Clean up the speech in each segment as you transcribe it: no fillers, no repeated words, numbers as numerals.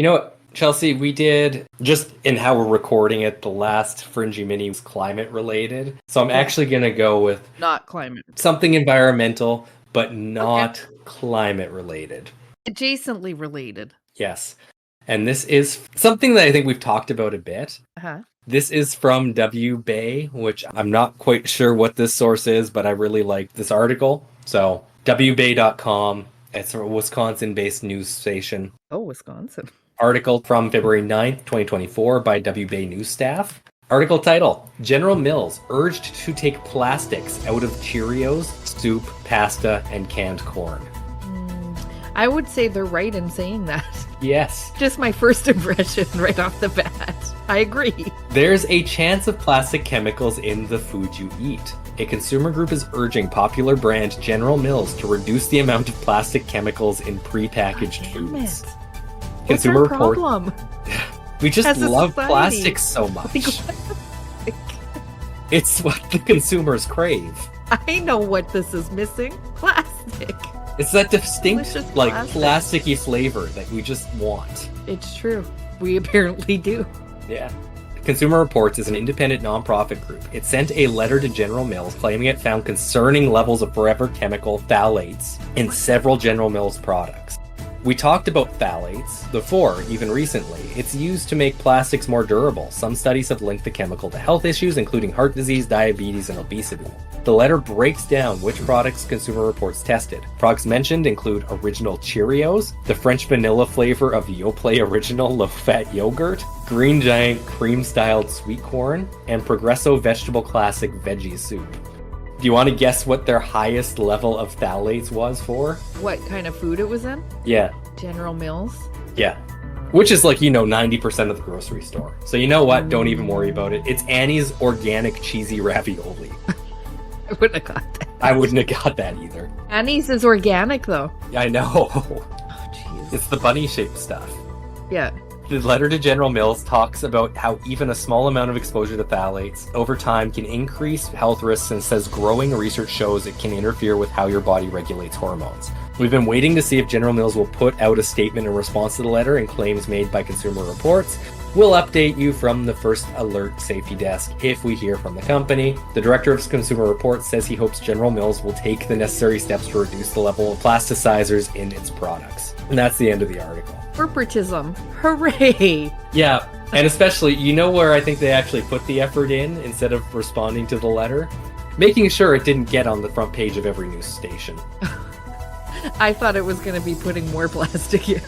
You know what, Chelsea, we did, just in how we're recording it, the last Fringy Mini was climate related. So I'm actually going to go with Not climate. something environmental, but not climate related. Adjacently related. Yes. And this is something that I think we've talked about a bit. Uh-huh. This is from WBay, which I'm not quite sure what this source is, but I really like this article. So, WBay.com, it's a Wisconsin-based news station. Oh, Wisconsin. Article from February 9th, 2024 by WBay news staff. Article title, General Mills urged to take plastics out of Cheerios, soup, pasta, and canned corn. I would say they're right in saying that. Yes. Just my first impression right off the bat. I agree. There's a chance of plastic chemicals in the food you eat. A consumer group is urging popular brand General Mills to reduce the amount of plastic chemicals in prepackaged foods. Consumer What's our problem? We just As a love society. plastic so much. It's what the consumers crave. I know what this is missing. Plastic. It's that distinct, Delicious like, plastic. plasticky flavor that we just want. It's true. We apparently do. Yeah. Consumer Reports is an independent nonprofit group. It sent a letter to General Mills claiming it found concerning levels of forever chemical phthalates in several General Mills products. We talked about phthalates before, even recently. It's used to make plastics more durable. Some studies have linked the chemical to health issues, including heart disease, diabetes, and obesity. The letter breaks down which products Consumer Reports tested. Products mentioned include Original Cheerios, the French vanilla flavor of Yoplait Original low-fat yogurt, Green Giant cream-styled sweet corn, and Progresso Vegetable Classic veggie soup. Do you want to guess what their highest level of phthalates was for? What kind of food it was in? Yeah. General Mills. Yeah. Which is 90% of the grocery store. So you know what? Don't even worry about it. It's Annie's organic cheesy ravioli. I wouldn't have got that. I wouldn't have got that either. Annie's is organic, though. I know. Oh, jeez. It's the bunny-shaped stuff. Yeah. The letter to General Mills talks about how even a small amount of exposure to phthalates over time can increase health risks, and says growing research shows it can interfere with how your body regulates hormones. We've been waiting to see if General Mills will put out a statement in response to the letter and claims made by Consumer Reports. We'll update you from the First Alert Safety Desk if we hear from the company. The director of Consumer Reports says he hopes General Mills will take the necessary steps to reduce the level of plasticizers in its products. And that's the end of the article. Corporatism. Hooray! Yeah, and especially, you know where I think they actually put the effort in instead of responding to the letter? Making sure it didn't get on the front page of every news station. I thought it was going to be putting more plastic in.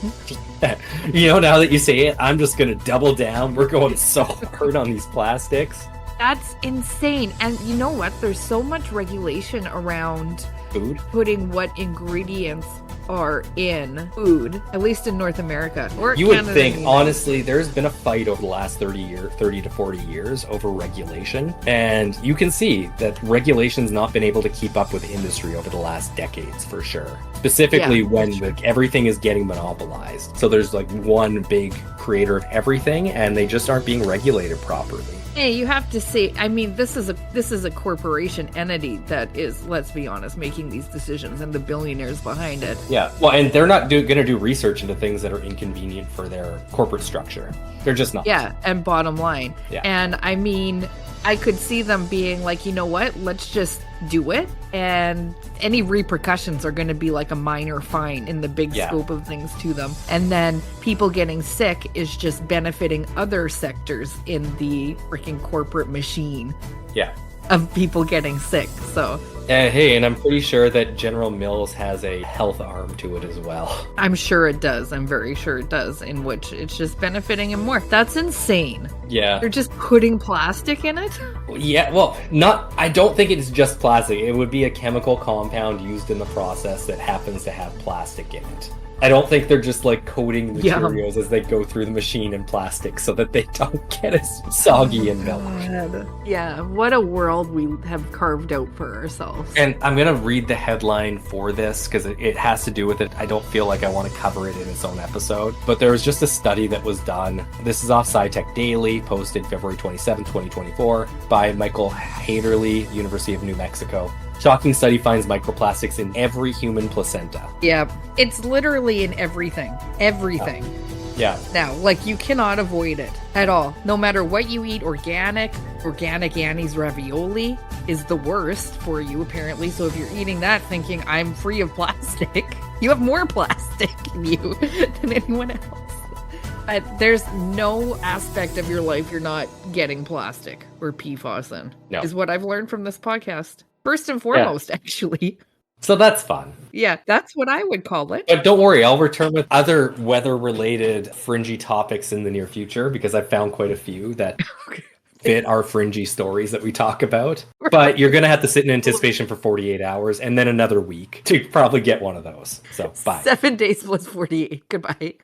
Now that you say it, I'm just going to double down. We're going so hard on these plastics. That's insane. And you know what? There's so much regulation around Food? putting what ingredients are in food, at least in North America. Or You would Canada think, and honestly, there's been a fight over the last 30 to 40 years over regulation. And you can see that regulation's not been able to keep up with industry over the last decades, for sure. Specifically when everything is getting monopolized. So there's one big creator of everything, and they just aren't being regulated properly. Hey, you have to say, I mean, this is a corporation entity that is, let's be honest, making these decisions, and the billionaires behind it. Yeah, well, and they're not going to do research into things that are inconvenient for their corporate structure. They're just not. Yeah, and bottom line. Yeah. And I mean, I could see them being like, you know what, let's just do it. And any repercussions are going to be like a minor fine in the big scope of things to them. And then people getting sick is just benefiting other sectors in the freaking corporate machine. Yeah. Of people getting sick, so. Hey, and I'm pretty sure that General Mills has a health arm to it as well. I'm sure it does. I'm very sure it does, in which it's just benefiting him more. That's insane. Yeah. They're just putting plastic in it? Yeah, well, I don't think it's just plastic. It would be a chemical compound used in the process that happens to have plastic in it. I don't think they're just coating the Cheerios as they go through the machine in plastic so that they don't get as soggy and milk. Yeah, what a world we have carved out for ourselves. And I'm going to read the headline for this because it has to do with it. I don't feel like I want to cover it in its own episode. But there was just a study that was done. This is off SciTech Daily, posted February 27, 2024, by Michael Haderly, University of New Mexico. Shocking study finds microplastics in every human placenta. Yeah, it's literally in everything. Everything. Yeah. Now, like, you cannot avoid it at all. No matter what you eat, organic Annie's ravioli is the worst for you, apparently. So if you're eating that thinking, I'm free of plastic, you have more plastic in you than anyone else. There's no aspect of your life you're not getting plastic or PFAS in, is what I've learned from this podcast. First and foremost, actually. So that's fun. Yeah, that's what I would call it. But don't worry, I'll return with other weather-related fringy topics in the near future, because I've found quite a few that fit our fringy stories that we talk about. But you're going to have to sit in anticipation for 48 hours and then another week to probably get one of those. So bye. 7 days plus 48. Goodbye.